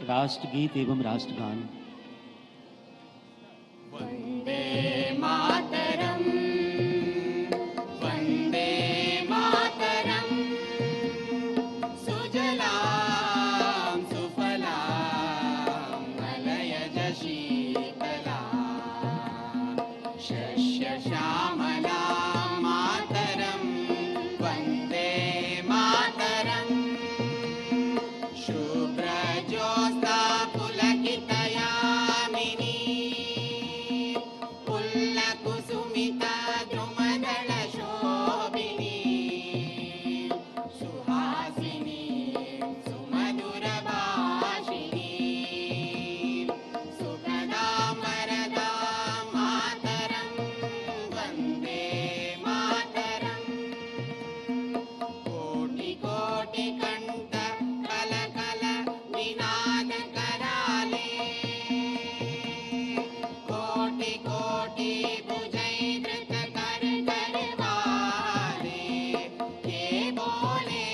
राष्ट्रगीत एवं राष्ट्रगान। वंदे मातरम, वंदे मातरम, सुजलां सुफलां मलयज शीतलां शस्य श्यामलां मातरं वंदे मातरं। शुभ्रज्योत्स्ना पुलकितयामिनी पुल्लकुसुमिता द्रुमदलशोभिनी सुहासिनी सुमधुरभाषिणी सुखदां वरदां मातरं वन्दे मातरम्। कोटि कोटि कंठ कल कल निनाद कराले कोटि कोटि भुजैर्धृत कर कर वाले के बोले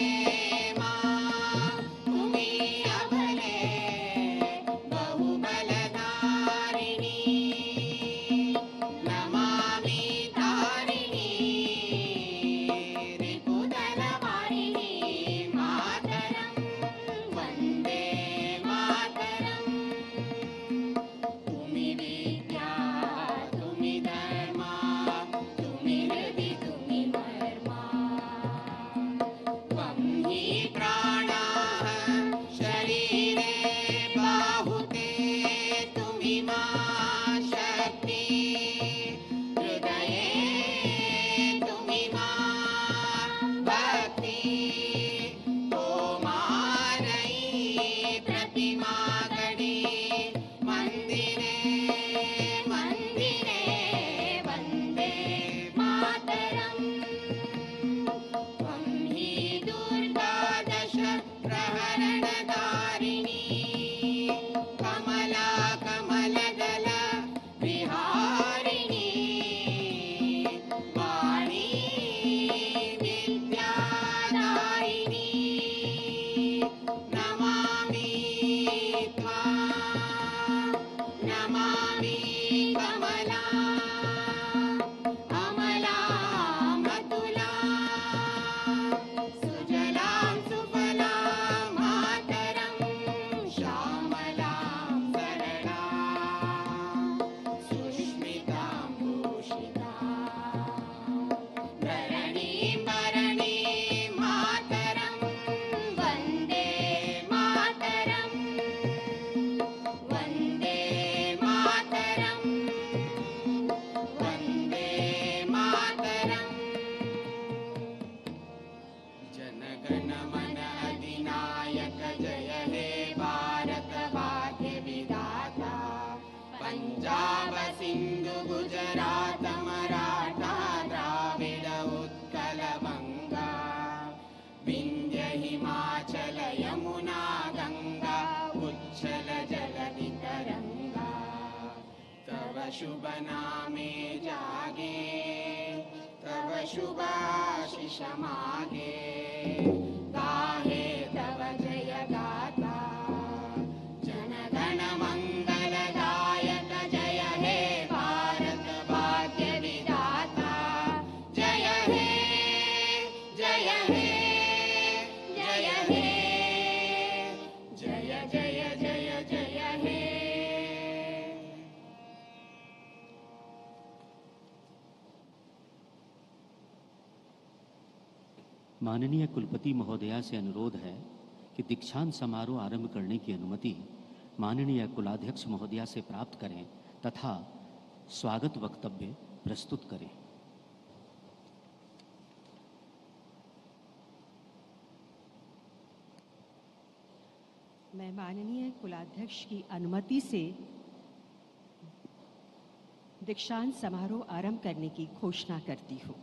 माँ तुम्ही अभले बहुबलधारिणी नमामि तारिणी रिपुदलवारिणी मातरं वन्दे मातरम्। तुमि विद्या तुमि धर्मा तुमि हृदि तुमि मर्मा त्वं हि प्राणाः शरीरे बाहुते तुमि मा शक्ति हृदये तुमि मा भक्ति तोमारयि प्रतिमा गढ़ी मंदिरे मंदिरे वंदे मातरम्। त्वं हि दुर्गा दश प्रहरणधारिणी कमला कमलदल विहारिणी वाणी विद्यादायिनी नमामि त्वां नमामि कमलां अमलां अतुलां सुजलां सुफलां मातरं श्यामलां सरलां सुष्मितां भूषितां धरणीं भरणीं मातरं वन्दे मातरम् वन्दे मातरम् वन्दे मातरम्। जनगण मन अधिनायक जय हे भारत भाग्य विधाता पंजाब सिंधु गुजरात मराठा द्राविड उत्कल बंगा विंध्य हिमाचल यमुना गंगा उच्छल जलधि तरंगा तव शुभ नामे जागे तव शुभ आशीष मागे गाहे तव जय गाथा जनगण मंगलदायक जय हे भारत भाग्य विधाता जय हे जय हे जय हे जय जय जय जय हे। माननीय कुलपति महोदया से अनुरोध है कि दीक्षांत समारोह आरंभ करने की अनुमति माननीय कुलाध्यक्ष महोदया से प्राप्त करें तथा स्वागत वक्तव्य प्रस्तुत करें। मैं माननीय कुलाध्यक्ष की अनुमति से दीक्षांत समारोह आरंभ करने की घोषणा करती हूँ।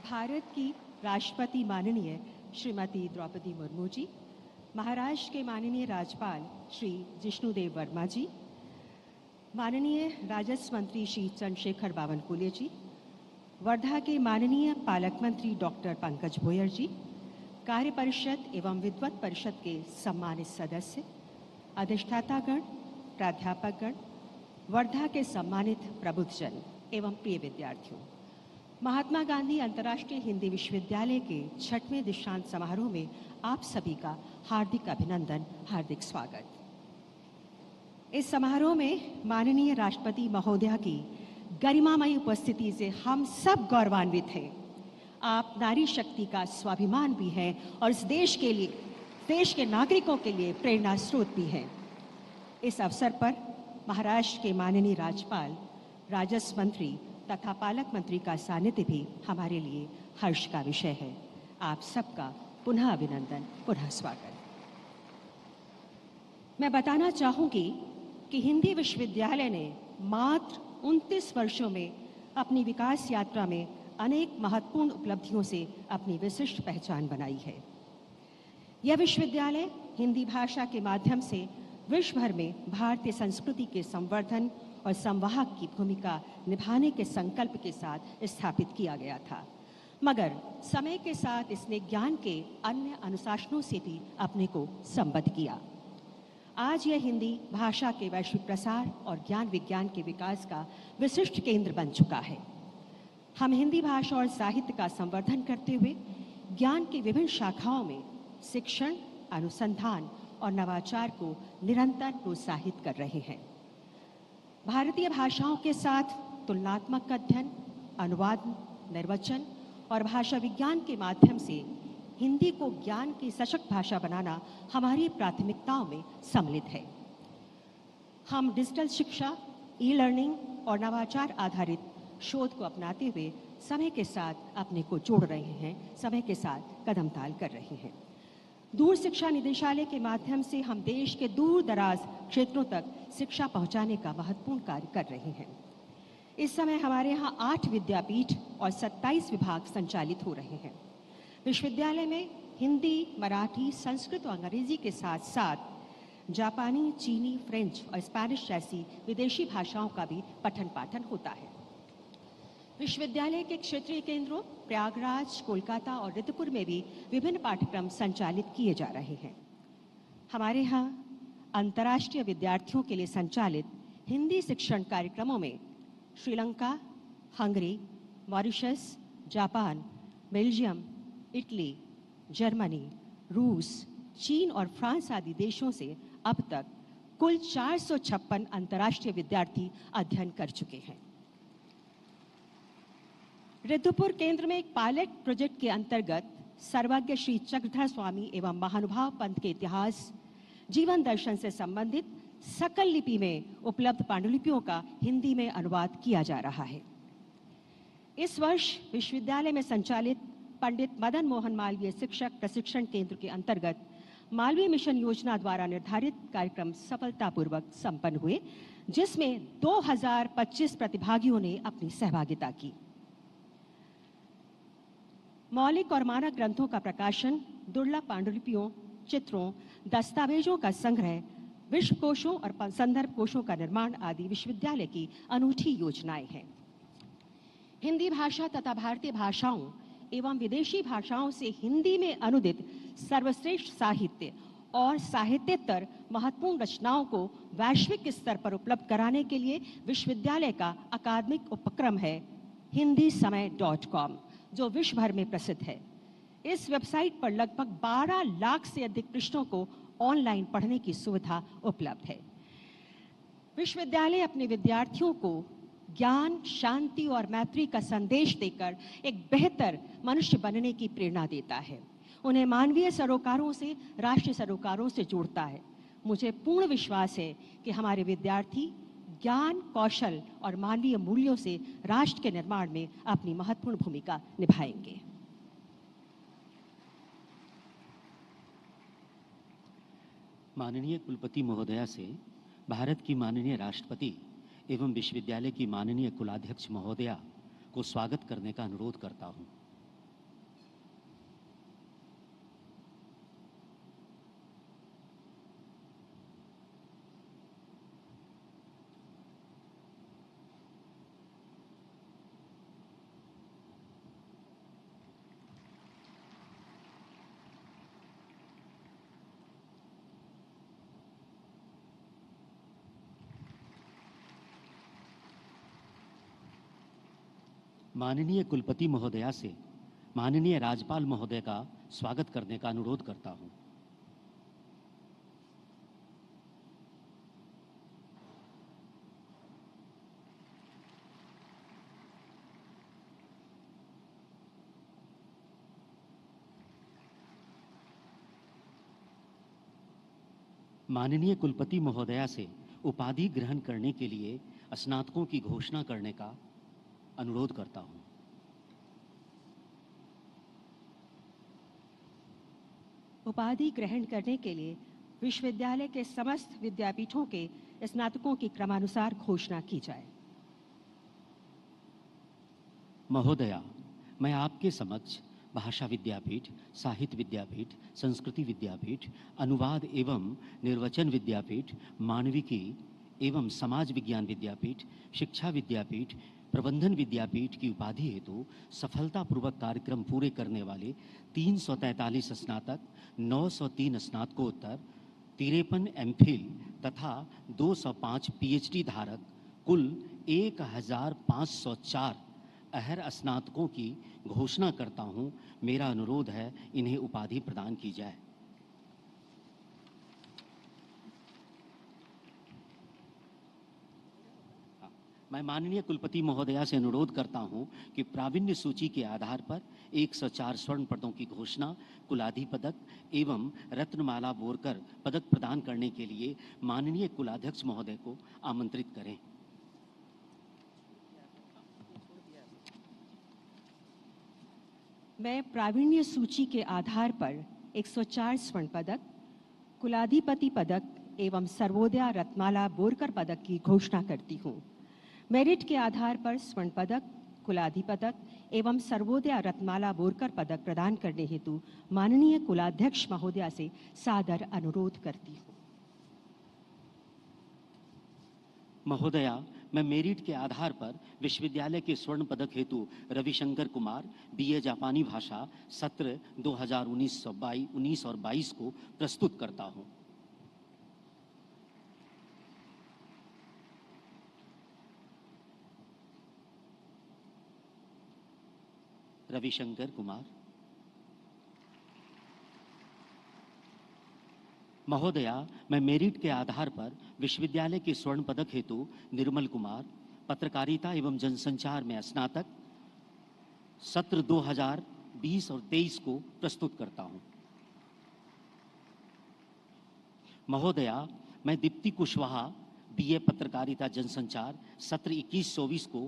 भारत की राष्ट्रपति माननीय श्रीमती द्रौपदी मुर्मू जी, महाराष्ट्र के माननीय राज्यपाल श्री जिष्णुदेव वर्मा जी, माननीय राजस्व मंत्री श्री चंद्रशेखर बावनकुले जी, वर्धा के माननीय पालक मंत्री डॉक्टर पंकज भोयर जी, कार्य परिषद एवं विद्वत परिषद के सम्मानित सदस्य, अधिष्ठातागण, प्राध्यापकगण, वर्धा के सम्मानित प्रबुद्धजन एवं प्रिय विद्यार्थियों, महात्मा गांधी अंतर्राष्ट्रीय हिंदी विश्वविद्यालय के 6वें दीक्षांत समारोह में आप सभी का हार्दिक अभिनंदन, हार्दिक स्वागत। इस समारोह में माननीय राष्ट्रपति महोदया की गरिमामयी उपस्थिति से हम सब गौरवान्वित हैं। आप नारी शक्ति का स्वाभिमान भी हैं और इस देश के लिए, देश के नागरिकों के लिए प्रेरणा स्रोत भी हैं। इस अवसर पर महाराष्ट्र के माननीय राज्यपाल, राजस्व मंत्री तथा पालक मंत्री का सानिध्य भी हमारे लिए हर्ष का विषय है। आप सबका पुनः अभिनंदन, पुनः स्वागत। मैं बताना चाहूंगी कि हिंदी विश्वविद्यालय ने मात्र 29 वर्षों में अपनी विकास यात्रा में अनेक महत्वपूर्ण उपलब्धियों से अपनी विशिष्ट पहचान बनाई है। यह विश्वविद्यालय हिंदी भाषा के माध्यम से विश्व भर में भारतीय संस्कृति के संवर्धन और संवाहक की भूमिका निभाने के संकल्प के साथ स्थापित किया गया था, मगर समय के साथ इसने ज्ञान के अन्य अनुशासनों से भी अपने को संबद्ध किया। आज यह हिंदी भाषा के वैश्विक प्रसार और ज्ञान विज्ञान के विकास का विशिष्ट केंद्र बन चुका है। हम हिंदी भाषा और साहित्य का संवर्धन करते हुए ज्ञान की विभिन्न शाखाओं में शिक्षण, अनुसंधान और नवाचार को निरंतर प्रोत्साहित कर रहे हैं। भारतीय भाषाओं के साथ तुलनात्मक अध्ययन, अनुवाद, निर्वचन और भाषा विज्ञान के माध्यम से हिंदी को ज्ञान की सशक्त भाषा बनाना हमारी प्राथमिकताओं में सम्मिलित है। हम डिजिटल शिक्षा, ई लर्निंग और नवाचार आधारित शोध को अपनाते हुए समय के साथ अपने को जोड़ रहे हैं, समय के साथ कदम ताल कर रहे हैं। दूर शिक्षा निदेशालय के माध्यम से हम देश के दूर दराज क्षेत्रों तक शिक्षा पहुंचाने का महत्वपूर्ण कार्य कर रहे हैं। इस समय हमारे यहाँ 8 विद्यापीठ और 27 विभाग संचालित हो रहे हैं। विश्वविद्यालय में हिंदी, मराठी, संस्कृत और अंग्रेजी के साथ साथ जापानी, चीनी, फ्रेंच और स्पेनिश जैसी विदेशी भाषाओं का भी पठन पाठन होता है। विश्वविद्यालय के क्षेत्रीय केंद्रों प्रयागराज, कोलकाता और रितुपुर में भी विभिन्न पाठ्यक्रम संचालित किए जा रहे हैं। हमारे यहाँ अंतर्राष्ट्रीय विद्यार्थियों के लिए संचालित हिंदी शिक्षण कार्यक्रमों में Sri Lanka, Hungary, Mauritius, Japan, Belgium, Italy, Germany, रूस, चीन और फ्रांस आदि देशों से अब तक कुल 456 अंतर्राष्ट्रीय विद्यार्थी अध्ययन कर चुके हैं। रितुपुर केंद्र में एक पायलट प्रोजेक्ट के अंतर्गत सर्वज्ञ श्री चक्रधर स्वामी एवं महानुभाव पंथ के इतिहास, जीवन दर्शन से संबंधित सकल लिपि में उपलब्ध पांडुलिपियों का हिंदी में अनुवाद किया जा रहा है। इस वर्ष विश्वविद्यालय में संचालित पंडित मदन मोहन मालवीय शिक्षक प्रशिक्षण केंद्र के अंतर्गत मालवीय मिशन योजना द्वारा निर्धारित कार्यक्रम सफलतापूर्वक संपन्न हुए, जिसमें 2025 प्रतिभागियों ने अपनी सहभागिता की। मौलिक और मानक ग्रंथों का प्रकाशन, दुर्लभ पांडुलिपियों, चित्रों, दस्तावेजों का संग्रह, विश्वकोशों और संदर्भ कोशों का निर्माण आदि विश्वविद्यालय की अनूठी योजनाएं हैं। हिंदी भाषा तथा भारतीय भाषाओं एवं विदेशी भाषाओं से हिंदी में अनुदित सर्वश्रेष्ठ साहित्य और साहित्येतर महत्वपूर्ण रचनाओं को वैश्विक स्तर पर उपलब्ध कराने के लिए विश्वविद्यालय का अकादमिक उपक्रम है hindismay.com, जो विश्व भर में प्रसिद्ध है। इस वेबसाइट पर लगभग 12 लाख से अधिक पृष्ठों को ऑनलाइन पढ़ने की सुविधा उपलब्ध है। विश्वविद्यालय अपने विद्यार्थियों को ज्ञान, शांति और मैत्री का संदेश देकर एक बेहतर मनुष्य बनने की प्रेरणा देता है। उन्हें मानवीय सरोकारों से राष्ट्रीय सरोकारों से जोड़ता है। मुझे पूर्ण विश्वास है कि हमारे विद्यार्थी ज्ञान, कौशल और मानवीय मूल्यों से राष्ट्र के निर्माण में अपनी महत्वपूर्ण भूमिका निभाएंगे। माननीय कुलपति महोदया से भारत की माननीय राष्ट्रपति एवं विश्वविद्यालय की माननीय कुलाध्यक्ष महोदया को स्वागत करने का अनुरोध करता हूं। माननीय कुलपति महोदया से माननीय राज्यपाल महोदय का स्वागत करने का अनुरोध करता हूं। माननीय कुलपति महोदया से उपाधि ग्रहण करने के लिए स्नातकों की घोषणा करने का अनुरोध करता हूं। उपाधि ग्रहण करने के लिए विश्वविद्यालय के समस्त विद्यापीठों के स्नातकों की क्रमानुसार घोषणा की जाए। महोदया, मैं आपके समक्ष भाषा विद्यापीठ, साहित्य विद्यापीठ, संस्कृति विद्यापीठ, अनुवाद एवं निर्वचन विद्यापीठ, मानविकी एवं समाज विज्ञान विद्यापीठ, शिक्षा विद्यापीठ, प्रबंधन विद्यापीठ की उपाधि हेतु सफलतापूर्वक कार्यक्रम पूरे करने वाले 343 स्नातक, 903 स्नातकोत्तर, 53 एमफिल तथा 205 पीएचडी धारक कुल 1504 अहर स्नातकों की घोषणा करता हूं। मेरा अनुरोध है इन्हें उपाधि प्रदान की जाए। मैं माननीय कुलपति महोदया से अनुरोध करता हूं कि प्रावीण्य सूची के आधार पर 104 स्वर्ण पदों की घोषणा, कुलाधि पदक एवं रत्नमाला बोरकर पदक प्रदान करने के लिए माननीय कुलाध्यक्ष महोदय को आमंत्रित करें। मैं प्रावीण्य सूची के आधार पर 104 स्वर्ण पदक, कुलाधिपति पदक एवं सर्वोदय रत्नमाला बोरकर पदक की घोषणा करती हूँ। मेरिट के आधार पर स्वर्ण पदक, कुलाधि पदक एवं सर्वोदय रत्नमाला बोरकर पदक प्रदान करने हेतु माननीय कुलाध्यक्ष महोदया से सादर अनुरोध करती हूँ। महोदया, मैं मेरिट के आधार पर विश्वविद्यालय के स्वर्ण पदक हेतु रविशंकर कुमार, बीए जापानी भाषा, सत्र 2019 और 22 को प्रस्तुत करता हूं। रविशंकर कुमार। महोदया, मैं मेरिट के आधार पर विश्वविद्यालय के स्वर्ण पदक हेतु निर्मल कुमार, पत्रकारिता एवं जनसंचार में स्नातक, सत्र 2020 और 23 को प्रस्तुत करता हूं। महोदया, मैं दीप्ति कुशवाहा, बीए पत्रकारिता जनसंचार, सत्र 21-24 को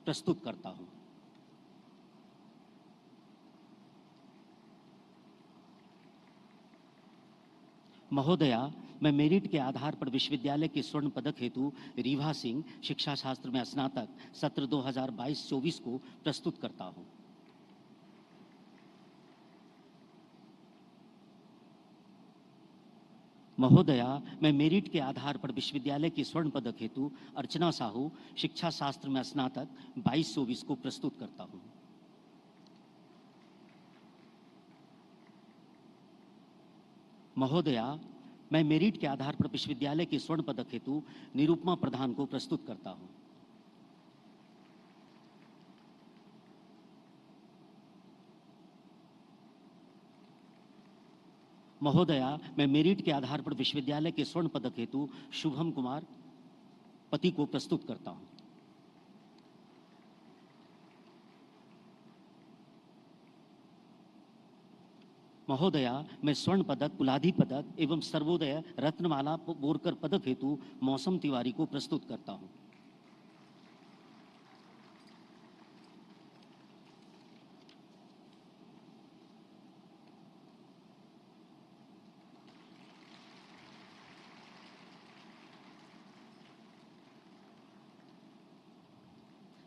प्रस्तुत करता हूं। महोदया, मैं मेरिट के आधार पर विश्वविद्यालय के स्वर्ण पदक हेतु रीवा सिंह, शिक्षा शास्त्र में स्नातक, सत्र 2022-24 को प्रस्तुत करता हूं। महोदया, मैं मेरिट के आधार पर विश्वविद्यालय के स्वर्ण पदक हेतु अर्चना साहू, शिक्षा शास्त्र में स्नातक, 22-24 को प्रस्तुत करता हूं। महोदया, मैं मेरिट के आधार पर विश्वविद्यालय के स्वर्ण पदक हेतु निरुपमा प्रधान को प्रस्तुत करता हूं। महोदया, मैं मेरिट के आधार पर विश्वविद्यालय के स्वर्ण पदक हेतु शुभम कुमार पति को प्रस्तुत करता हूं। महोदया, मैं स्वर्ण पदक, कुलाधि पदक एवं सर्वोदय रत्नमाला बोरकर पदक हेतु मौसम तिवारी को प्रस्तुत करता हूं।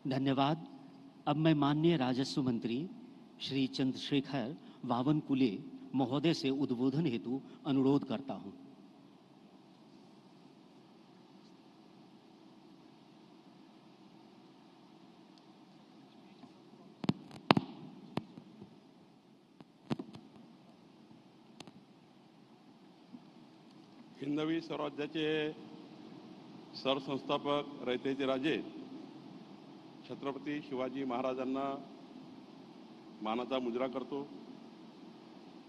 धन्यवाद। अब मैं माननीय राजस्व मंत्री श्री चंद्रशेखर बावनकुले महोदय से उद्बोधन हेतु अनुरोध करता हूं। हिंदवी स्वराज्याचे सरसंस्थापक रयतेचे राजे छत्रपती शिवाजी महाराजांना मानाचा मुजरा करतो.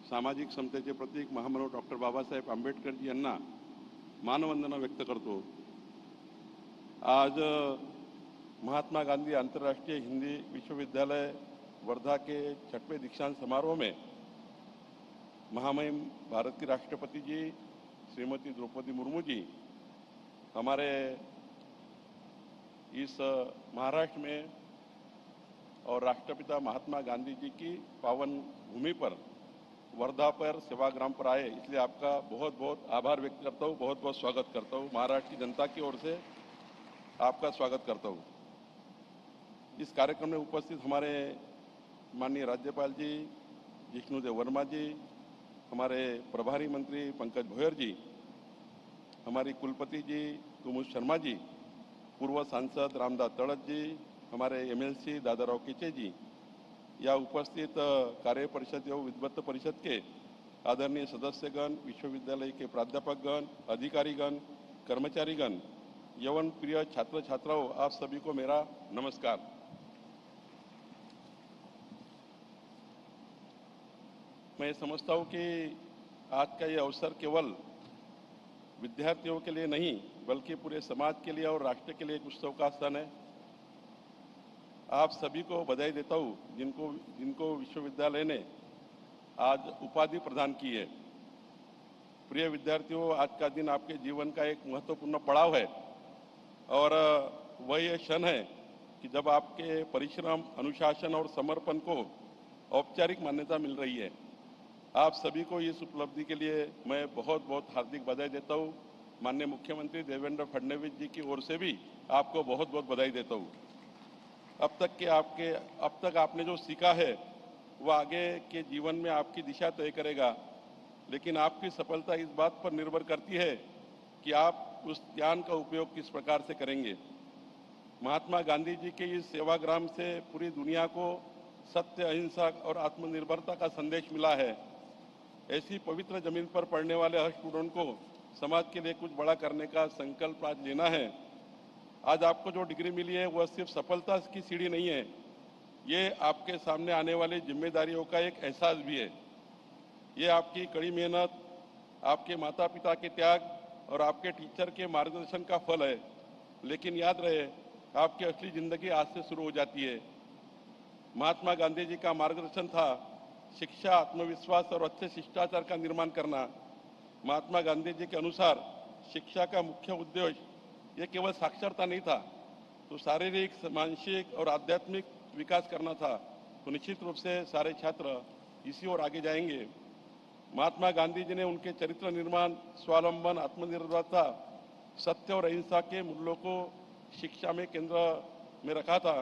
सामाजिक समतेचे प्रतीक महामानव डॉक्टर बाबासाहेब आंबेडकरजी यांना मानवंदना व्यक्त करतो. आज महात्मा गांधी अंतर्राष्ट्रीय हिंदी विश्वविद्यालय वर्धा के 6वें दीक्षांत समारोह में महामहिम भारत की राष्ट्रपति जी श्रीमती द्रौपदी मुर्मू जी हमारे इस महाराष्ट्र में और राष्ट्रपिता महात्मा गांधी जी की पावन भूमि पर वर्धा पर सेवाग्राम पर आए, इसलिए आपका बहुत बहुत आभार व्यक्त करता हूँ, बहुत बहुत स्वागत करता हूँ. महाराष्ट्र की जनता की ओर से आपका स्वागत करता हूँ. इस कार्यक्रम में उपस्थित हमारे माननीय राज्यपाल जी जिष्णुदेव वर्मा जी, हमारे प्रभारी मंत्री पंकज भोयर जी, हमारी कुलपति जी कुमुद शर्मा जी, पूर्व सांसद रामदास तड़त जी, हमारे एमएलसी दादाराव किचे जी, या उपस्थित कार्य परिषद एवं विद्वत परिषद के आदरणीय सदस्यगण, विश्वविद्यालय के प्राध्यापकगण, अधिकारीगण, कर्मचारीगण, यवन प्रिय छात्र छात्राओं, आप सभी को मेरा नमस्कार. मैं समझता हूँ कि आज का ये अवसर केवल विद्यार्थियों के लिए नहीं बल्कि पूरे समाज के लिए और राष्ट्र के लिए एक उत्सव का स्थान है. आप सभी को बधाई देता हूँ जिनको विश्वविद्यालय ने आज उपाधि प्रदान की है. प्रिय विद्यार्थियों, आज का दिन आपके जीवन का एक महत्वपूर्ण पड़ाव है और वह ये क्षण है कि जब आपके परिश्रम, अनुशासन और समर्पण को औपचारिक मान्यता मिल रही है. आप सभी को इस उपलब्धि के लिए मैं बहुत बहुत हार्दिक बधाई देता हूँ. माननीय मुख्यमंत्री देवेंद्र फडणवीस जी की ओर से भी आपको बहुत बहुत बधाई देता हूँ. अब तक आपने जो सीखा है वो आगे के जीवन में आपकी दिशा तय करेगा, लेकिन आपकी सफलता इस बात पर निर्भर करती है कि आप उस ज्ञान का उपयोग किस प्रकार से करेंगे. महात्मा गांधी जी के इस सेवाग्राम से पूरी दुनिया को सत्य, अहिंसा और आत्मनिर्भरता का संदेश मिला है. ऐसी पवित्र जमीन पर पढ़ने वाले हर स्टूडेंट को समाज के लिए कुछ बड़ा करने का संकल्प आज लेना है. आज आपको जो डिग्री मिली है वह सिर्फ सफलता की सीढ़ी नहीं है, ये आपके सामने आने वाली जिम्मेदारियों का एक एहसास भी है. ये आपकी कड़ी मेहनत, आपके माता पिता के त्याग और आपके टीचर के मार्गदर्शन का फल है. लेकिन याद रहे, आपकी असली जिंदगी आज से शुरू हो जाती है. महात्मा गांधी जी का मार्गदर्शन था शिक्षा, आत्मविश्वास और अच्छे शिष्टाचार का निर्माण करना. महात्मा गांधी जी के अनुसार शिक्षा का मुख्य उद्देश्य ये केवल साक्षरता नहीं था, तो शारीरिक, मानसिक और आध्यात्मिक विकास करना था. तो निश्चित रूप से सारे छात्र इसी ओर आगे जाएंगे. महात्मा गांधी जी ने उनके चरित्र निर्माण, स्वावलंबन, आत्मनिर्भरता, सत्य और अहिंसा के मूल्यों को शिक्षा में केंद्र में रखा था.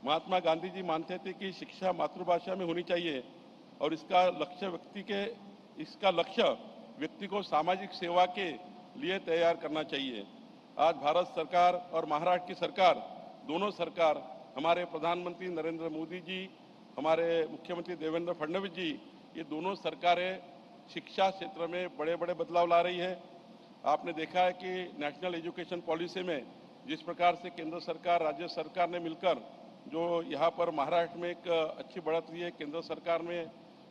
महात्मा गांधी जी मानते थे कि शिक्षा मातृभाषा में होनी चाहिए और इसका लक्ष्य व्यक्ति को सामाजिक सेवा के लिए तैयार करना चाहिए. आज भारत सरकार और महाराष्ट्र की सरकार, दोनों सरकार, हमारे प्रधानमंत्री नरेंद्र मोदी जी, हमारे मुख्यमंत्री देवेंद्र फडणवीस जी, ये दोनों सरकारें शिक्षा क्षेत्र में बड़े बड़े बदलाव ला रही है. आपने देखा है कि नेशनल एजुकेशन पॉलिसी में जिस प्रकार से केंद्र सरकार, राज्य सरकार ने मिलकर जो यहाँ पर महाराष्ट्र में एक अच्छी बढ़त हुई है. केंद्र सरकार में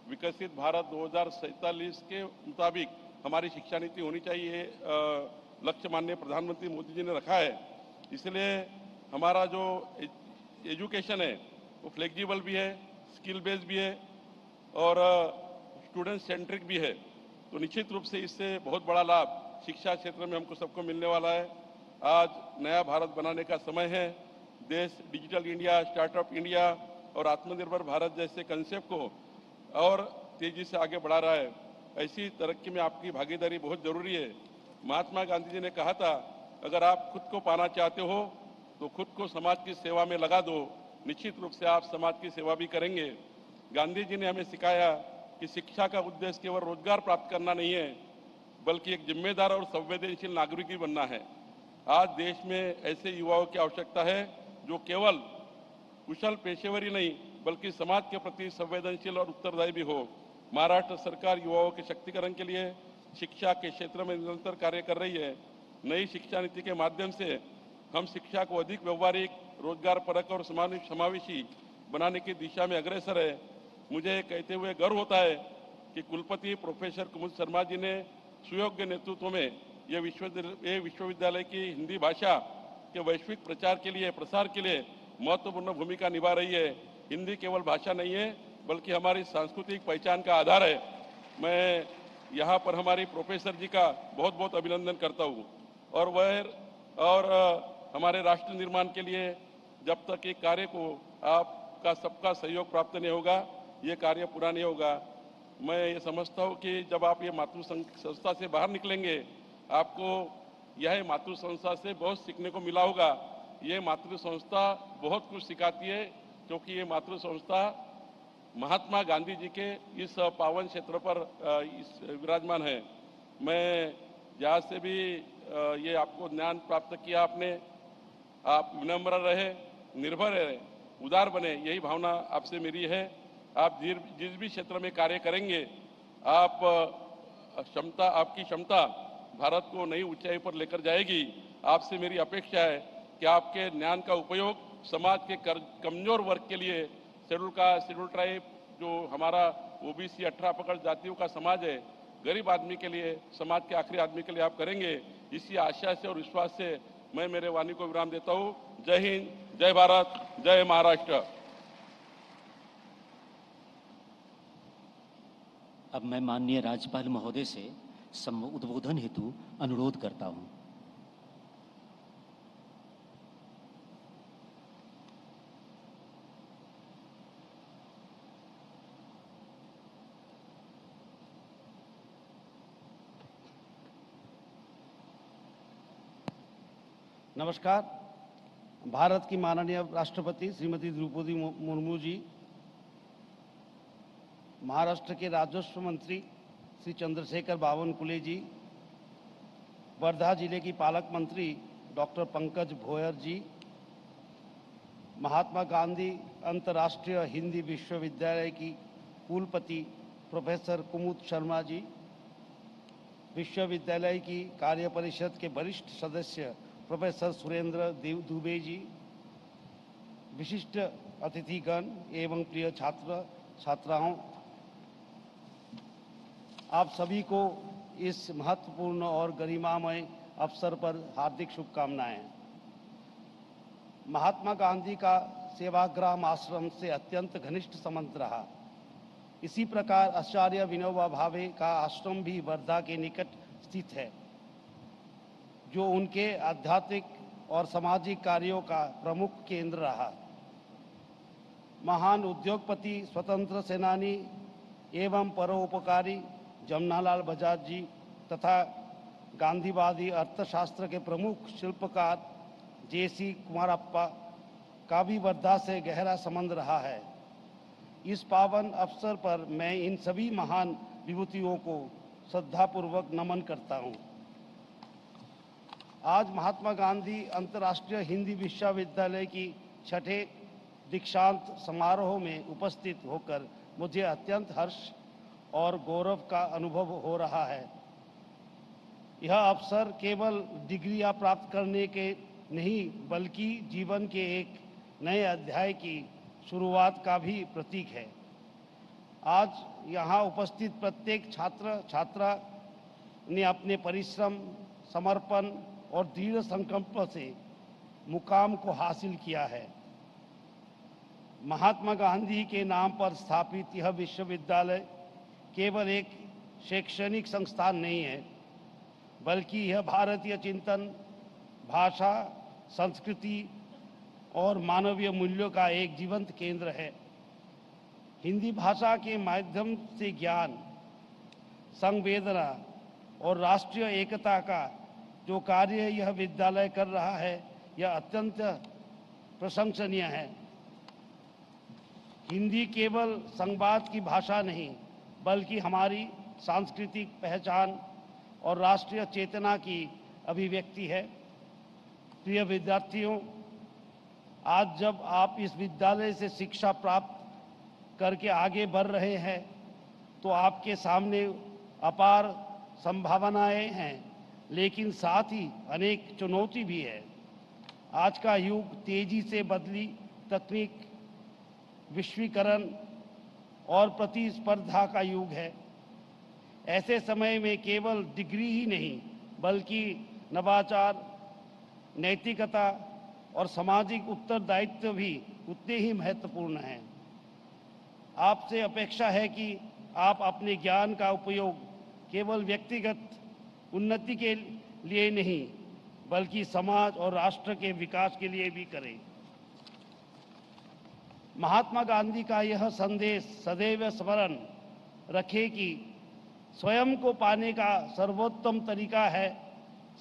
विकसित भारत 2047 के मुताबिक हमारी शिक्षा नीति होनी चाहिए, लक्ष्य माननीय प्रधानमंत्री मोदी जी ने रखा है. इसलिए हमारा जो एजुकेशन है वो फ्लेक्सिबल भी है, स्किल बेस्ड भी है और स्टूडेंट सेंट्रिक भी है. तो निश्चित रूप से इससे बहुत बड़ा लाभ शिक्षा क्षेत्र में हमको सबको मिलने वाला है. आज नया भारत बनाने का समय है. देश डिजिटल इंडिया, स्टार्टअप इंडिया और आत्मनिर्भर भारत जैसे कंसेप्ट को और तेजी से आगे बढ़ा रहा है. ऐसी तरक्की में आपकी भागीदारी बहुत जरूरी है. महात्मा गांधी जी ने कहा था, अगर आप खुद को पाना चाहते हो तो खुद को समाज की सेवा में लगा दो, निश्चित रूप से आप समाज की सेवा भी करेंगे. गांधी जी ने हमें सिखाया कि शिक्षा का उद्देश्य केवल रोजगार प्राप्त करना नहीं है, बल्कि एक जिम्मेदार और संवेदनशील नागरिक भी बनना है. आज देश में ऐसे युवाओं की आवश्यकता है जो केवल कुशल पेशेवर ही नहीं बल्कि समाज के प्रति संवेदनशील और उत्तरदायी भी हो. महाराष्ट्र सरकार युवाओं के शक्तिकरण के लिए शिक्षा के क्षेत्र में निरंतर कार्य कर रही है. नई शिक्षा नीति के माध्यम से हम शिक्षा को अधिक व्यवहारिक, रोजगार परक और समावेशी बनाने की दिशा में अग्रसर है। मुझे कहते हुए गर्व होता है कि कुलपति प्रोफेसर कुमुद शर्मा जी ने सुयोग्य नेतृत्व में ये विश्वविद्यालय की हिंदी भाषा के वैश्विक प्रसार के लिए महत्वपूर्ण भूमिका निभा रही है। हिंदी केवल भाषा नहीं है बल्कि हमारी सांस्कृतिक पहचान का आधार है। मैं यहाँ पर हमारी प्रोफेसर जी का बहुत बहुत अभिनंदन करता हूँ और हमारे राष्ट्र निर्माण के लिए जब तक एक कार्य को आपका सबका सहयोग प्राप्त नहीं होगा, ये कार्य पूरा नहीं होगा। मैं ये समझता हूँ कि जब आप ये मातृ संस्था से बाहर निकलेंगे, आपको यह मातृ संस्था से बहुत सीखने को मिला होगा। ये मातृ संस्था बहुत कुछ सिखाती है, क्योंकि ये मातृ संस्था महात्मा गांधी जी के इस पावन क्षेत्र पर विराजमान है। मैं जहाँ से भी ये आपको ज्ञान प्राप्त किया आपने, आप विनम्र रहे, निर्भर रहे, उदार बने, यही भावना आपसे मेरी है। आप जिस भी क्षेत्र में कार्य करेंगे, आपकी क्षमता भारत को नई ऊंचाई पर लेकर जाएगी। आपसे मेरी अपेक्षा है कि आपके ज्ञान का उपयोग समाज के कमजोर वर्ग के लिए, शेड्यूल ट्राइब जो हमारा ओबीसी 18 पकड़ जातियों का समाज है, गरीब आदमी के लिए, समाज के आखिरी आदमी के लिए आप करेंगे। इसी आशा से और विश्वास से मैं मेरे वाणी को विराम देता हूँ। जय हिंद, जय भारत, जय महाराष्ट्र। अब मैं माननीय राज्यपाल महोदय से उद्बोधन हेतु अनुरोध करता हूँ। नमस्कार। भारत की माननीय राष्ट्रपति श्रीमती द्रौपदी मुर्मू जी, महाराष्ट्र के राजस्व मंत्री श्री चंद्रशेखर बावनकुले जी, वर्धा जिले की पालक मंत्री डॉक्टर पंकज भोयर जी, महात्मा गांधी अंतर्राष्ट्रीय हिंदी विश्वविद्यालय की कुलपति प्रोफेसर कुमुद शर्मा जी, विश्वविद्यालय की कार्य परिषद के वरिष्ठ सदस्य प्रोफेसर सुरेंद्र दुबे जी, विशिष्ट अतिथिगण एवं प्रिय छात्र छात्राओं, आप सभी को इस महत्वपूर्ण और गरिमामय अवसर पर हार्दिक शुभकामनाएं। महात्मा गांधी का सेवाग्राम आश्रम से अत्यंत घनिष्ठ संबंध रहा। इसी प्रकार आचार्य विनोबा भावे का आश्रम भी वर्धा के निकट स्थित है, जो उनके आध्यात्मिक और सामाजिक कार्यों का प्रमुख केंद्र रहा। महान उद्योगपति, स्वतंत्र सेनानी एवं परोपकारी जमनालाल बजाज जी तथा गांधीवादी अर्थशास्त्र के प्रमुख शिल्पकार जेसी कुमारप्पा का भी वर्धा से गहरा संबंध रहा है। इस पावन अवसर पर मैं इन सभी महान विभूतियों को श्रद्धापूर्वक नमन करता हूँ। आज महात्मा गांधी अंतर्राष्ट्रीय हिंदी विश्वविद्यालय की 6ठे दीक्षांत समारोह में उपस्थित होकर मुझे अत्यंत हर्ष और गौरव का अनुभव हो रहा है। यह अवसर केवल डिग्रियां प्राप्त करने के नहीं, बल्कि जीवन के एक नए अध्याय की शुरुआत का भी प्रतीक है। आज यहाँ उपस्थित प्रत्येक छात्र छात्रा ने अपने परिश्रम, समर्पण और दृढ़ संकल्प से मुकाम को हासिल किया है। महात्मा गांधी के नाम पर स्थापित यह विश्वविद्यालय केवल एक शैक्षणिक संस्थान नहीं है, बल्कि यह भारतीय चिंतन, भाषा, संस्कृति और मानवीय मूल्यों का एक जीवंत केंद्र है। हिंदी भाषा के माध्यम से ज्ञान, संवेदना और राष्ट्रीय एकता का जो कार्य यह विद्यालय कर रहा है, यह अत्यंत प्रशंसनीय है। हिंदी केवल संवाद की भाषा नहीं, बल्कि हमारी सांस्कृतिक पहचान और राष्ट्रीय चेतना की अभिव्यक्ति है। प्रिय विद्यार्थियों, आज जब आप इस विद्यालय से शिक्षा प्राप्त करके आगे बढ़ रहे हैं, तो आपके सामने अपार संभावनाएं हैं, लेकिन साथ ही अनेक चुनौती भी है। आज का युग तेजी से बदली तकनीक, विश्वीकरण और प्रतिस्पर्धा का युग है। ऐसे समय में केवल डिग्री ही नहीं बल्कि नवाचार, नैतिकता और सामाजिक उत्तरदायित्व भी उतने ही महत्वपूर्ण हैं। आपसे अपेक्षा है कि आप अपने ज्ञान का उपयोग केवल व्यक्तिगत उन्नति के लिए नहीं बल्कि समाज और राष्ट्र के विकास के लिए भी करें। महात्मा गांधी का यह संदेश सदैव स्मरण रखें कि स्वयं को पाने का सर्वोत्तम तरीका है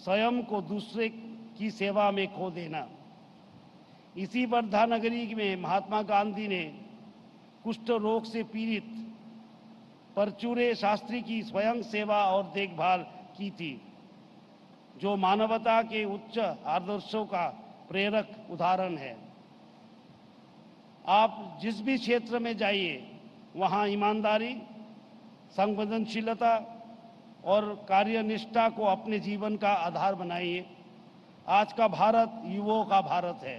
स्वयं को दूसरे की सेवा में खो देना। इसी वर्धा नगरी में महात्मा गांधी ने कुष्ठ रोग से पीड़ित परचूरे शास्त्री की स्वयं सेवा और देखभाल की थी, जो मानवता के उच्च आदर्शों का प्रेरक उदाहरण है। आप जिस भी क्षेत्र में जाइए वहां ईमानदारी, संवेदनशीलता और कार्यनिष्ठा को अपने जीवन का आधार बनाइए। आज का भारत युवाओं का भारत है।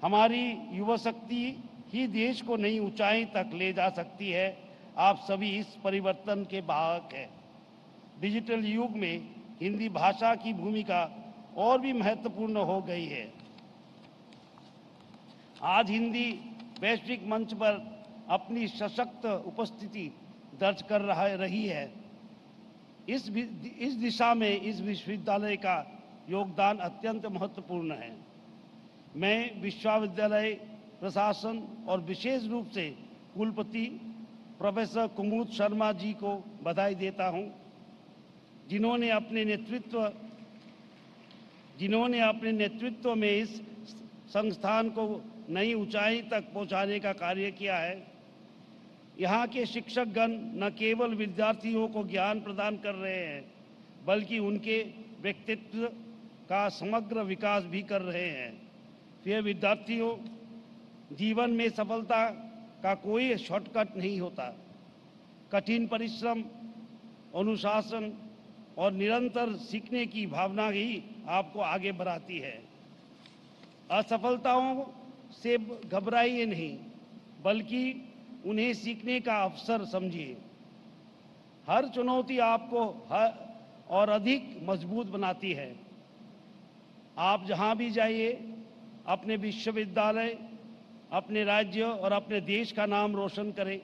हमारी युवा शक्ति ही देश को नई ऊंचाई तक ले जा सकती है। आप सभी इस परिवर्तन के वाहक हैं। डिजिटल युग में हिंदी भाषा की भूमिका और भी महत्वपूर्ण हो गई है। आज हिंदी वैश्विक मंच पर अपनी सशक्त उपस्थिति दर्ज कर रही है। इस दिशा में इस विश्वविद्यालय का योगदान अत्यंत महत्वपूर्ण है। मैं विश्वविद्यालय प्रशासन और विशेष रूप से कुलपति प्रोफेसर कुमुद शर्मा जी को बधाई देता हूं, जिन्होंने अपने नेतृत्व में इस संस्थान को नई ऊंचाई तक पहुंचाने का कार्य किया है। यहाँ के शिक्षकगण न केवल विद्यार्थियों को ज्ञान प्रदान कर रहे हैं बल्कि उनके व्यक्तित्व का समग्र विकास भी कर रहे हैं। फिर विद्यार्थियों, जीवन में सफलता का कोई शॉर्टकट नहीं होता। कठिन परिश्रम, अनुशासन और निरंतर सीखने की भावना ही आपको आगे बढ़ाती है। असफलताओं से घबराइए नहीं बल्कि उन्हें सीखने का अवसर समझिए। हर चुनौती आपको और अधिक मजबूत बनाती है। आप जहां भी जाइए अपने विश्वविद्यालय, अपने राज्य और अपने देश का नाम रोशन करें।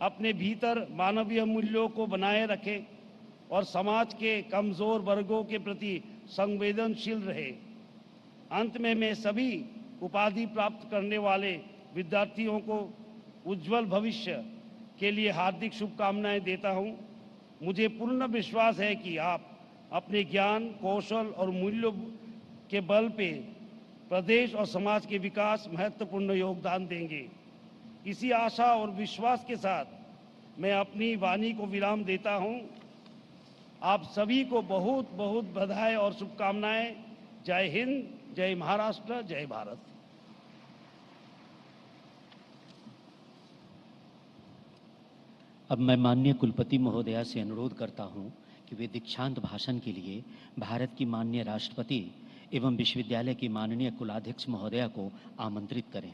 अपने भीतर मानवीय मूल्यों को बनाए रखें और समाज के कमजोर वर्गों के प्रति संवेदनशील रहे। अंत में मैं सभी उपाधि प्राप्त करने वाले विद्यार्थियों को उज्जवल भविष्य के लिए हार्दिक शुभकामनाएं देता हूं। मुझे पूर्ण विश्वास है कि आप अपने ज्ञान, कौशल और मूल्यों के बल पे प्रदेश और समाज के विकास महत्वपूर्ण योगदान देंगे। इसी आशा और विश्वास के साथ मैं अपनी वाणी को विराम देता हूं। आप सभी को बहुत बहुत बधाई और शुभकामनाएं। जय हिंद, जय महाराष्ट्र, जय भारत। अब मैं माननीय कुलपति महोदया से अनुरोध करता हूं कि वे दीक्षांत भाषण के लिए भारत की माननीय राष्ट्रपति एवं विश्वविद्यालय की माननीय कुलाध्यक्ष महोदया को आमंत्रित करें।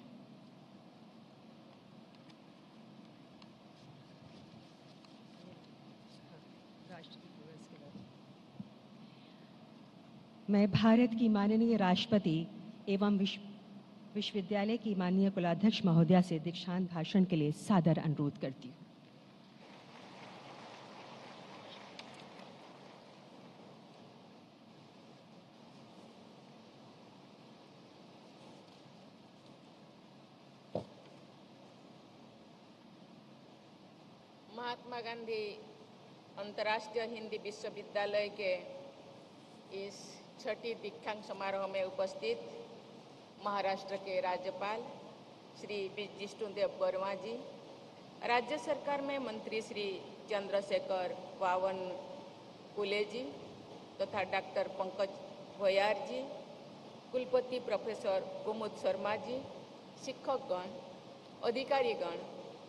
मैं भारत की माननीय राष्ट्रपति एवं विश्वविद्यालय की माननीय कुलाध्यक्ष महोदया से दीक्षांत भाषण के लिए सादर अनुरोध करती हूँ। महात्मा गांधी अंतर्राष्ट्रीय हिंदी विश्वविद्यालय के इस छठी दीक्षांत समारोह में उपस्थित महाराष्ट्र के राज्यपाल श्री जिष्णुदेव वर्मा जी, राज्य सरकार में मंत्री श्री चंद्रशेखर बावनकुले जी तथा डॉक्टर पंकज भोयार जी, कुलपति प्रोफेसर कुमुद शर्मा जी, शिक्षकगण, अधिकारीगण,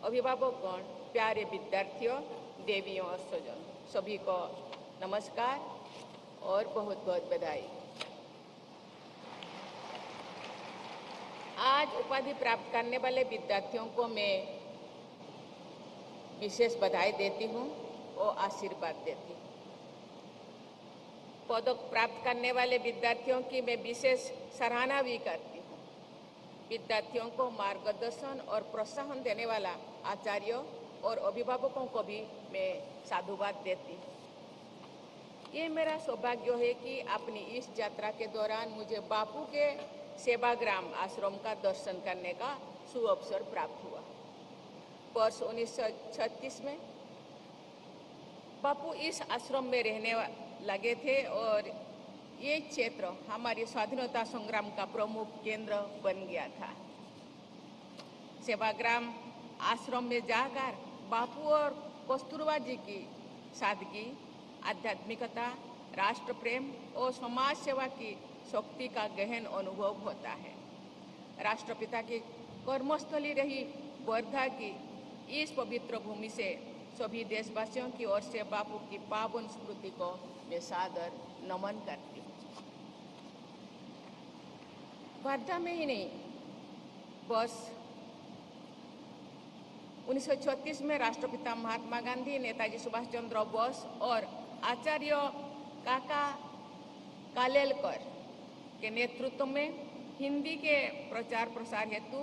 अभिभावकगण, प्यारे विद्यार्थियों, देवियों और स्वजन, सभी को नमस्कार और बहुत बहुत बधाई। आज उपाधि प्राप्त करने वाले विद्यार्थियों को मैं विशेष बधाई देती हूँ और आशीर्वाद देती हूँ। पदक प्राप्त करने वाले विद्यार्थियों की मैं विशेष सराहना भी करती हूँ। विद्यार्थियों को मार्गदर्शन और प्रोत्साहन देने वाला आचार्यों और अभिभावकों को भी मैं साधुवाद देती हूँ। ये मेरा सौभाग्य है कि अपनी इस यात्रा के दौरान मुझे बापू के सेवाग्राम आश्रम का दर्शन करने का सुअवसर प्राप्त हुआ। वर्ष 1936 में बापू इस आश्रम में रहने लगे थे और ये क्षेत्र हमारी स्वाधीनता संग्राम का प्रमुख केंद्र बन गया था। सेवाग्राम आश्रम में जाकर बापू और कस्तूरबा जी की सादगी, आध्यात्मिकता, राष्ट्र प्रेम और समाज सेवा की शक्ति का गहन अनुभव होता है। राष्ट्रपिता की कर्मस्थली रही वर्धा की इस पवित्र भूमि से सभी देशवासियों की ओर से बापू की पावन स्मृति को मैं सादर नमन करती हूँ। वर्धा में ही नहीं, वर्ष 1936 में राष्ट्रपिता महात्मा गांधी, नेताजी सुभाष चंद्र बोस और आचार्य काका कालेलकर के नेतृत्व में हिंदी के प्रचार प्रसार हेतु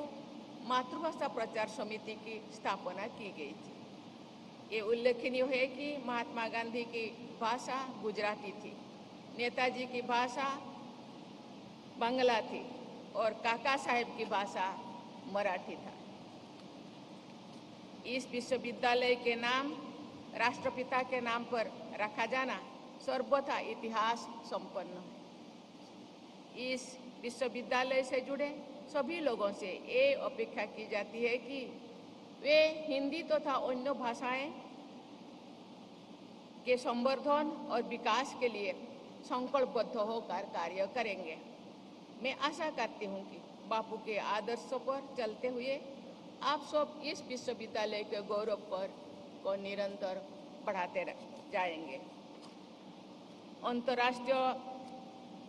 मातृभाषा प्रचार समिति की स्थापना की गई थी। ये उल्लेखनीय है कि महात्मा गांधी की भाषा गुजराती थी, नेताजी की भाषा बांग्ला थी और काका साहेब की भाषा मराठी था। इस विश्वविद्यालय के नाम राष्ट्रपिता के नाम पर रखा जाना सर्वथा इतिहास संपन्न है। इस विश्वविद्यालय से जुड़े सभी लोगों से ये अपेक्षा की जाती है कि वे हिंदी तथा अन्य भाषाएं के संवर्धन और विकास के लिए संकल्पबद्ध होकर कार्य करेंगे। मैं आशा करती हूं कि बापू के आदर्शों पर चलते हुए आप सब इस विश्वविद्यालय के गौरव को निरंतर बढ़ाते जाएंगे। अंतर्राष्ट्रीय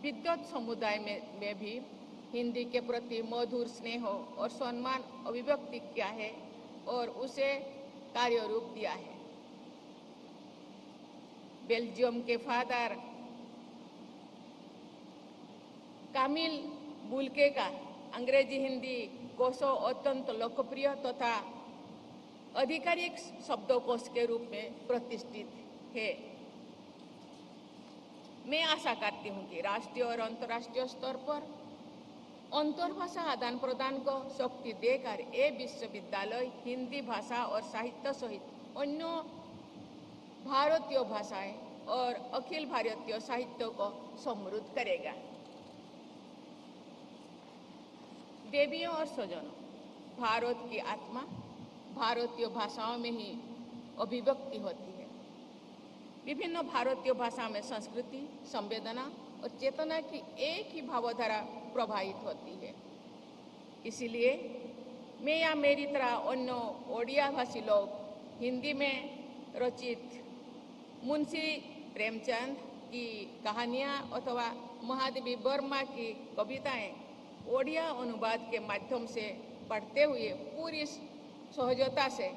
विद्वत समुदाय में भी हिंदी के प्रति मधुर स्नेह और सम्मान अभिव्यक्ति किया है और उसे कार्य रूप दिया है। बेल्जियम के फादर कामिल बुल्के का अंग्रेजी हिंदी कोशों अत्यंत लोकप्रिय तथा आधिकारिक शब्दकोश के रूप में प्रतिष्ठित है। मैं आशा करती हूं कि राष्ट्रीय और अंतर्राष्ट्रीय स्तर पर अंतर्भाषा आदान प्रदान को शक्ति देकर ये विश्वविद्यालय हिंदी भाषा और साहित्य सहित अन्य भारतीय भाषाएं और अखिल भारतीय साहित्य को समृद्ध करेगा। देवियों और स्वजनों, भारत की आत्मा भारतीय भाषाओं में ही अभिव्यक्ति होती है। विभिन्न भारतीय भाषाओं में संस्कृति, संवेदना और चेतना की एक ही भावधारा प्रभावित होती है। इसीलिए मैं या मेरी तरह अन्य ओडिया भाषी लोग हिंदी में रचित मुंशी प्रेमचंद की कहानियाँ अथवा महादेवी वर्मा की कविताएं ओडिया अनुवाद के माध्यम से पढ़ते हुए पूरी सहजता से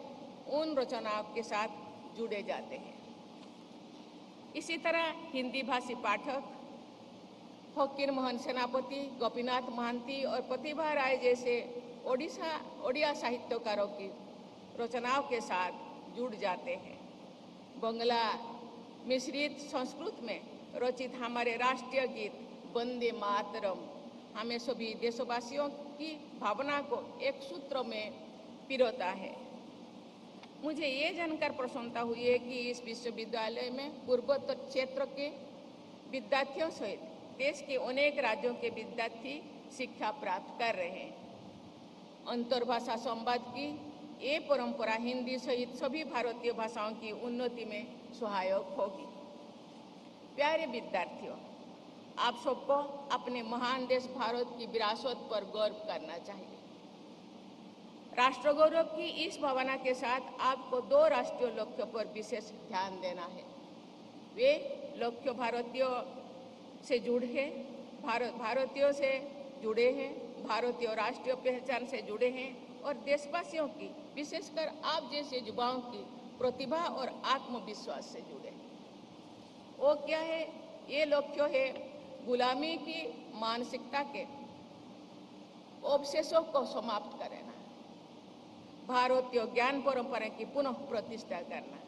उन रचनाओं के साथ जुड़े जाते हैं। इसी तरह हिंदी भाषी पाठक फकीर मोहन सेनापति, गोपीनाथ महांती और प्रतिभा राय जैसे ओडिया साहित्यकारों की रचनाओं के साथ जुड़ जाते हैं। बंगला मिश्रित संस्कृत में रचित हमारे राष्ट्रीय गीत वंदे मातरम हमें सभी देशवासियों की भावना को एक सूत्र में पिरोता है। मुझे ये जानकर प्रसन्नता हुई है कि इस विश्वविद्यालय में पूर्वोत्तर क्षेत्र के विद्यार्थियों सहित देश के अनेक राज्यों के विद्यार्थी शिक्षा प्राप्त कर रहे हैं। अंतर्भाषा संवाद की ये परंपरा हिंदी सहित सभी भारतीय भाषाओं की उन्नति में सहायक होगी। प्यारे विद्यार्थियों, आप सबको अपने महान देश भारत की विरासत पर गर्व करना चाहिए। राष्ट्र गौरव की इस भावना के साथ आपको दो राष्ट्रीय लक्ष्यों पर विशेष ध्यान देना है। वे लक्ष्य भारतीयों से जुड़े हैं, भारतीयों से जुड़े हैं, भारतीय राष्ट्रीय पहचान से जुड़े हैं और देशवासियों की, विशेषकर आप जैसे युवाओं की प्रतिभा और आत्मविश्वास से जुड़े हैं। वो क्या है? ये लक्ष्य है गुलामी की मानसिकता के अवशेषों को समाप्त करना, भारतीय ज्ञान परंपरा की पुनः प्रतिष्ठा करना।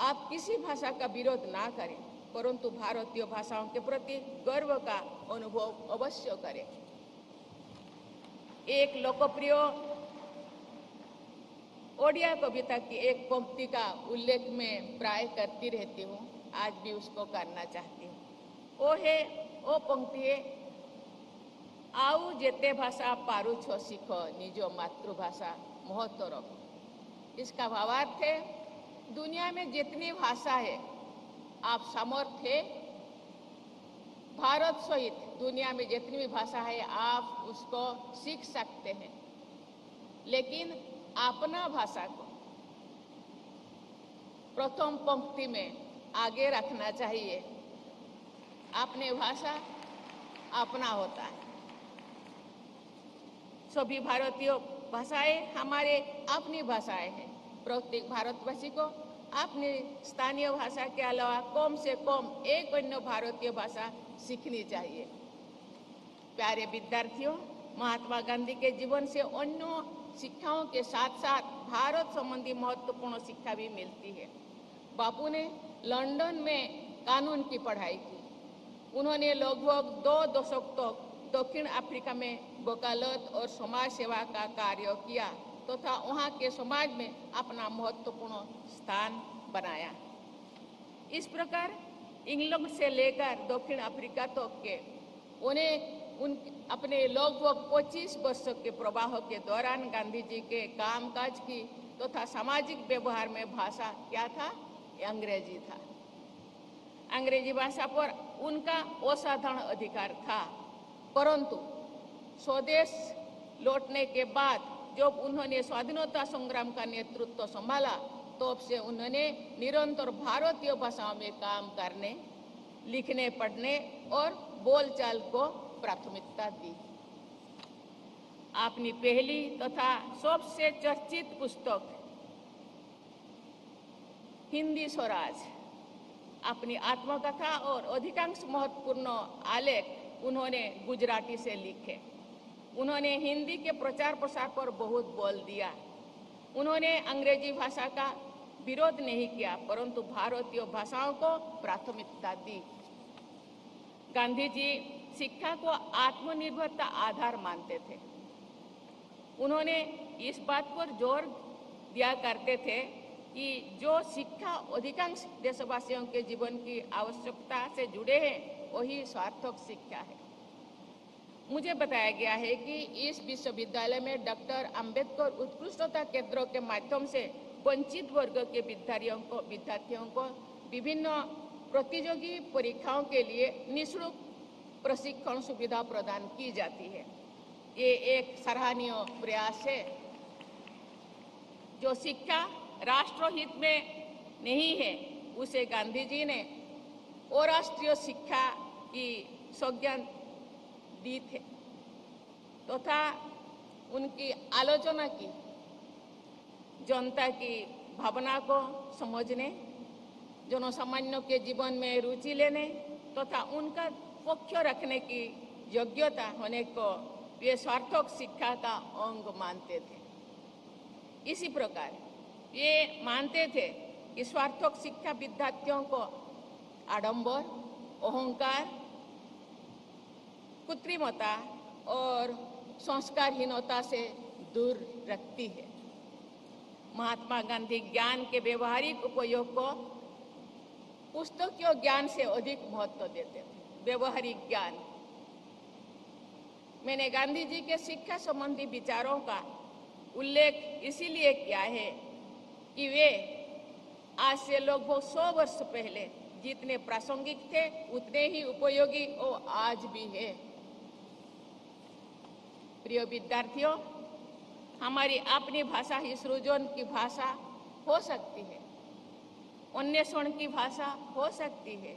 आप किसी भाषा का विरोध ना करें, परंतु भारतीय भाषाओं के प्रति गर्व का अनुभव अवश्य करें। एक लोकप्रिय ओडिया कविता की एक पंक्ति का उल्लेख मैं प्राय करती रहती हूँ, आज भी उसको करना चाहती हूँ। वो पंक्ति है, आउ जेते भाषा पारुछ सीख निजो मातृभाषा महत्व रखो। इसका भावार्थ है, दुनिया में जितनी भाषा है आप समर्थ है, भारत सहित दुनिया में जितनी भी भाषा है आप उसको सीख सकते हैं, लेकिन अपना भाषा को प्रथम पंक्ति में आगे रखना चाहिए। अपने भाषा अपना होता है। सभी भारतीय भाषाएं हमारे अपनी भाषाएं हैं। प्रत्येक भारतवासी को अपनी स्थानीय भाषा के अलावा कम से कम एक अन्य भारतीय भाषा सीखनी चाहिए। प्यारे विद्यार्थियों, महात्मा गांधी के जीवन से अन्य शिक्षाओं के साथ साथ भारत संबंधी महत्वपूर्ण शिक्षा भी मिलती है। बापू ने लंदन में कानून की पढ़ाई की। उन्होंने लगभग 2 दशक तक दक्षिण अफ्रीका में वकालत और समाज सेवा का कार्य किया तथा वहाँ के समाज में अपना महत्वपूर्ण स्थान बनाया। इस प्रकार इंग्लैंड से लेकर दक्षिण अफ्रीका तक के अपने लगभग 25 वर्षों के प्रवाह के दौरान गांधी जी के कामकाज की तथा सामाजिक व्यवहार में भाषा क्या था? अंग्रेजी था। अंग्रेजी भाषा पर उनका असाधारण अधिकार था, परंतु स्वदेश लौटने के बाद जब उन्होंने स्वाधीनता संग्राम का नेतृत्व संभाला, तब से उन्होंने निरंतर भारतीय भाषाओं में काम करने, लिखने, पढ़ने और बोलचाल को प्राथमिकता दी। अपनी पहली तथा सबसे चर्चित पुस्तक हिंदी स्वराज, अपनी आत्मकथा और अधिकांश महत्वपूर्ण आलेख उन्होंने गुजराती से लिखे। उन्होंने हिंदी के प्रचार प्रसार पर बहुत बल दिया। उन्होंने अंग्रेजी भाषा का विरोध नहीं किया, परंतु भारतीय भाषाओं को प्राथमिकता दी। गांधी जी शिक्षा को आत्मनिर्भरता आधार मानते थे। उन्होंने इस बात पर जोर दिया करते थे कि जो शिक्षा अधिकांश देशवासियों के जीवन की आवश्यकता से जुड़े हैं, वही सार्थक शिक्षा है। मुझे बताया गया है कि इस विश्वविद्यालय में डॉक्टर अंबेडकर उत्कृष्टता केंद्रों के माध्यम से वंचित वर्ग के विद्यार्थियों को विभिन्न प्रतियोगी परीक्षाओं के लिए निःशुल्क प्रशिक्षण सुविधा प्रदान की जाती है। ये एक सराहनीय प्रयास है। जो शिक्षा राष्ट्रहित में नहीं है, उसे गांधी जी ने अराष्ट्रीय शिक्षा की संज्ञा दी थे तथा उनकी आलोचना की। जनता की भावना को समझने, जनसामान्य के जीवन में रुचि लेने तथा उनका पक्ष रखने की योग्यता होने को वे सार्थक शिक्षा का अंग मानते थे। इसी प्रकार ये मानते थे कि सार्थक शिक्षा विद्यार्थियों को आडंबर, अहंकार, कृत्रिमता और संस्कारहीनता से दूर रखती है। महात्मा गांधी ज्ञान के व्यवहारिक उपयोग को पुस्तकीय ज्ञान से अधिक महत्व देते थे। व्यवहारिक ज्ञान। मैंने गांधी जी के शिक्षा संबंधी विचारों का उल्लेख इसीलिए किया है कि वे आज से लगभग 100 वर्ष पहले जितने प्रासंगिक थे, उतने ही उपयोगी और आज भी है। प्रिय विद्यार्थियों, हमारी अपनी भाषा ही सृजन की भाषा हो सकती है, अन्वेषण की भाषा हो सकती है,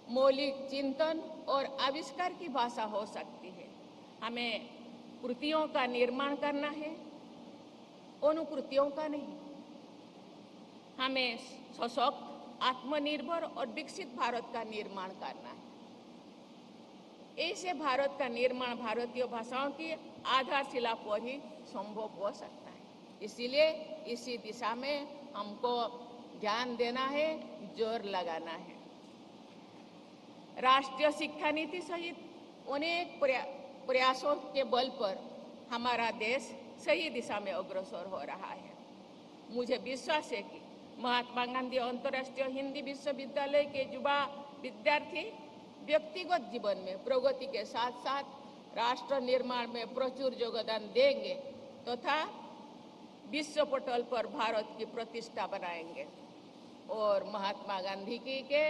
मौलिक चिंतन और आविष्कार की भाषा हो सकती है। हमें कृतियों का निर्माण करना है, अनुकृतियों का नहीं। हमें सशक्त, आत्मनिर्भर और विकसित भारत का निर्माण करना है। ऐसे भारत का निर्माण भारतीय भाषाओं की आधारशिला पर ही संभव हो सकता है। इसीलिए इसी दिशा में हमको ध्यान देना है, जोर लगाना है। राष्ट्रीय शिक्षा नीति सहित अनेक प्रयासों के बल पर हमारा देश सही दिशा में अग्रसर हो रहा है। मुझे विश्वास है कि महात्मा गांधी अंतर्राष्ट्रीय हिंदी विश्वविद्यालय के युवा विद्यार्थी व्यक्तिगत जीवन में प्रगति के साथ साथ राष्ट्र निर्माण में प्रचुर योगदान देंगे तथा विश्व पटल पर भारत की प्रतिष्ठा बनाएंगे और महात्मा गांधी जी के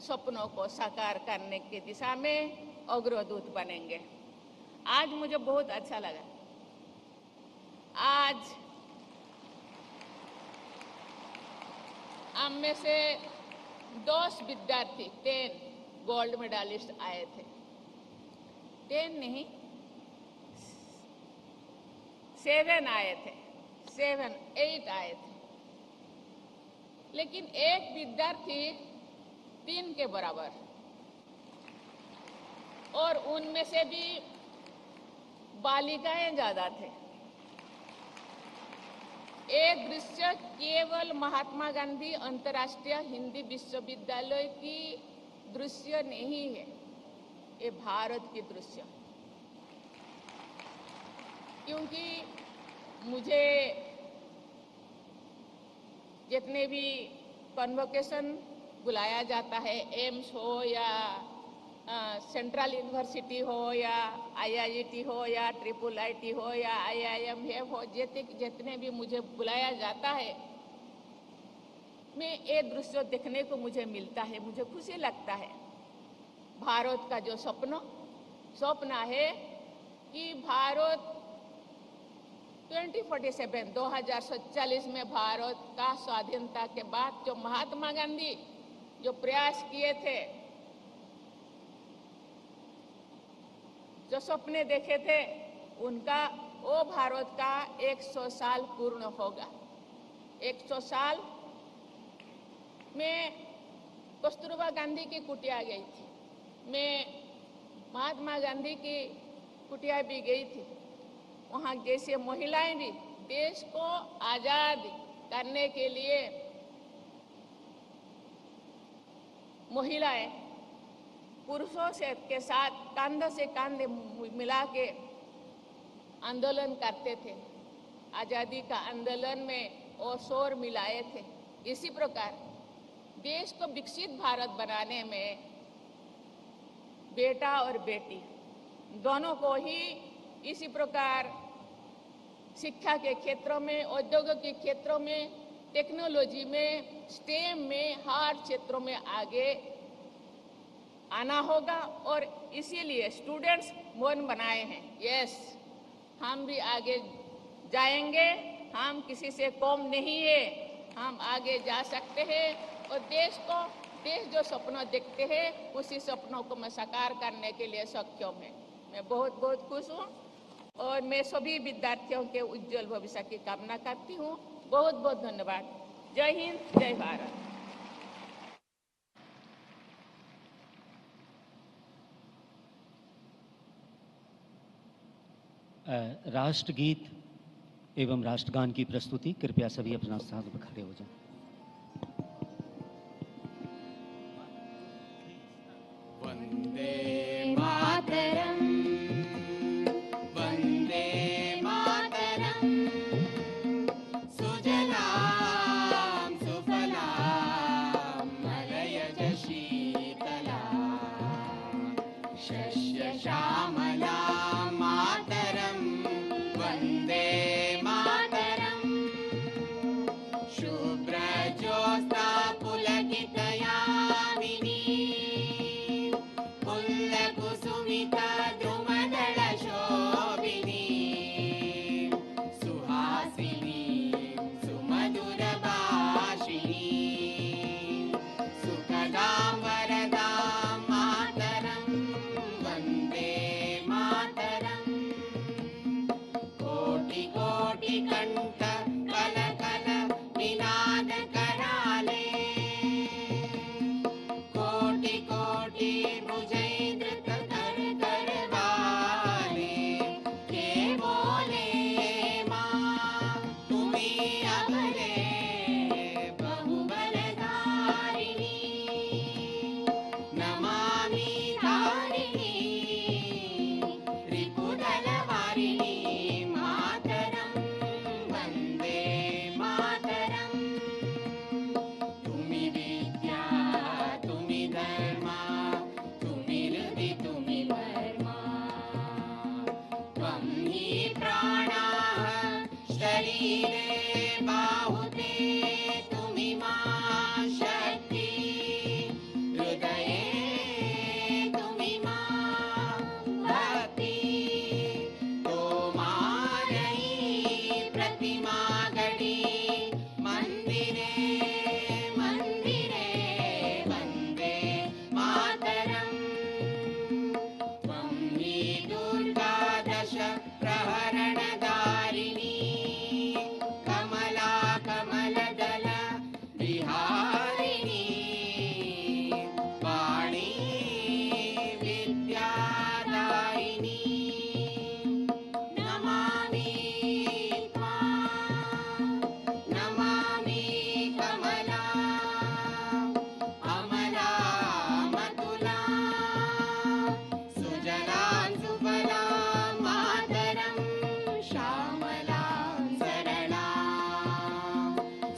सपनों को साकार करने की दिशा में अग्रदूत बनेंगे। आज मुझे बहुत अच्छा लगा। आज हम में से 10 विद्यार्थी 10 गोल्ड मेडलिस्ट आए थे। 10 नहीं, 7 आए थे, 8 आए थे। लेकिन एक विद्यार्थी 3 के बराबर, और उनमें से भी बालिकाएं ज्यादा थे। एक दृश्य केवल महात्मा गांधी अंतर्राष्ट्रीय हिंदी विश्वविद्यालय की दृश्य नहीं है, ये भारत की दृश्य। क्योंकि मुझे जितने भी कन्वोकेशन बुलाया जाता है, एम्स हो या सेंट्रल यूनिवर्सिटी हो या IIT हो या IIIT हो या IIM हो, जितने भी मुझे बुलाया जाता है, मैं ये दृश्य देखने को मुझे मिलता है, मुझे खुशी लगता है। भारत का जो सपना है कि भारत 2047 में भारत का स्वाधीनता के बाद जो महात्मा गांधी जो प्रयास किए थे, जो सपने देखे थे, उनका वो भारत का 100 साल पूर्ण होगा। 100 साल में कस्तूरबा गांधी की कुटिया गई थी, मैं महात्मा गांधी की कुटिया भी गई थी। वहाँ जैसे महिलाएं भी देश को आजाद करने के लिए महिलाएं पुरुषों के साथ कंधे से कंधे मिला के आंदोलन करते थे। आजादी का आंदोलन में वो शोर मिलाए थे। इसी प्रकार देश को विकसित भारत बनाने में बेटा और बेटी दोनों को ही इसी प्रकार शिक्षा के क्षेत्रों में, उद्योग के क्षेत्रों में, टेक्नोलॉजी में, स्टेम में, हर क्षेत्रों में आगे आना होगा। और इसीलिए स्टूडेंट्स मन बनाए हैं, यस हम भी आगे जाएंगे, हम किसी से कम नहीं है, हम आगे जा सकते हैं और देश जो सपना देखते हैं उसी सपनों को मैं साकार करने के लिए सक्षम है। मैं बहुत बहुत खुश हूँ और मैं सभी विद्यार्थियों के उज्जवल भविष्य की कामना करती हूँ। बहुत बहुत धन्यवाद। जय हिंद, जय भारत। राष्ट्रगीत एवं राष्ट्रगान की प्रस्तुति, कृपया सभी अपना स्थान पर खड़े हो जाएं। वंदे मातरम, वंदे मातरम, सुजलाम सुफलाम मलयज शीतलाम, शस्य श्यामलाम मातरम, वंदे मातरम, शुभ्रज्योत्स्ना पुलकितयामिनी, पुल्लकुसुमिता द्रुमदलशोभिनी, सुहासिनी सुमधुरभाषिणी, सुखदां वरदां मातरं भुजैन्द्र कर कर वाले के बोले माँ तुम्ही अबले बहुबलधारिणी नमामि धारिणी रिपुदलवारिणी मातरं वन्दे मातरम् तुम्ही विद्या तुम्ही धर्मा तुम्ही हृदि तुम्ही वर्मा त्वं हि प्राणाः शरीरे बाहुते तुम्ही मा शक्ति हृदये तुम्ही मा भक्ति तो मारई प्रतिमा गढ़ी मंदिरे मंदिरे वन्दे मातरम् त्वं हि दुर्गा दश प्रहरणधारिणी कमला कमलदल विहारिणी वाणी विद्यादायिनी नमामि त्वां नमामि कमला अमला मतुला सुजलां सुफलां मातरं श्यामलां सरलां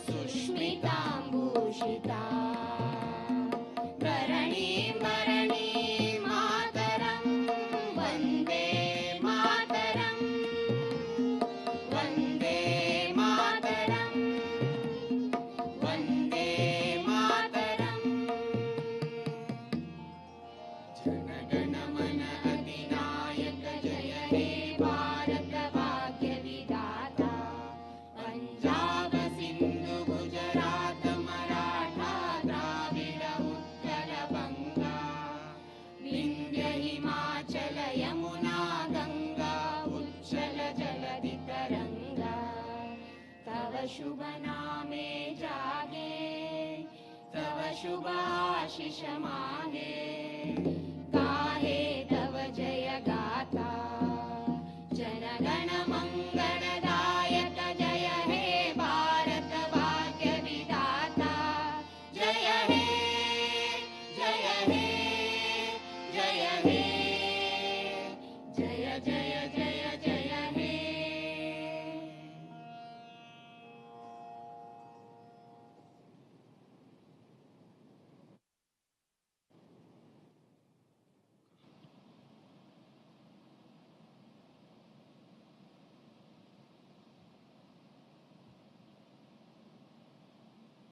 सुष्मितां भूषितां भरणीं भरणीं मातरं वन्दे मातरम् वन्दे मातरम् वन्दे मातरम् जनगण मन अधिनायक जय हे भारत भाग्य विधाता पंजाब सिंधु गुजरात मराठा द्राविड उत्कल बंगा विंध्य हिमाचल यमुना गंगा उच्चल जलधि तरंगा तव शुभ नामे जागे तव शुभ आशीष मांगे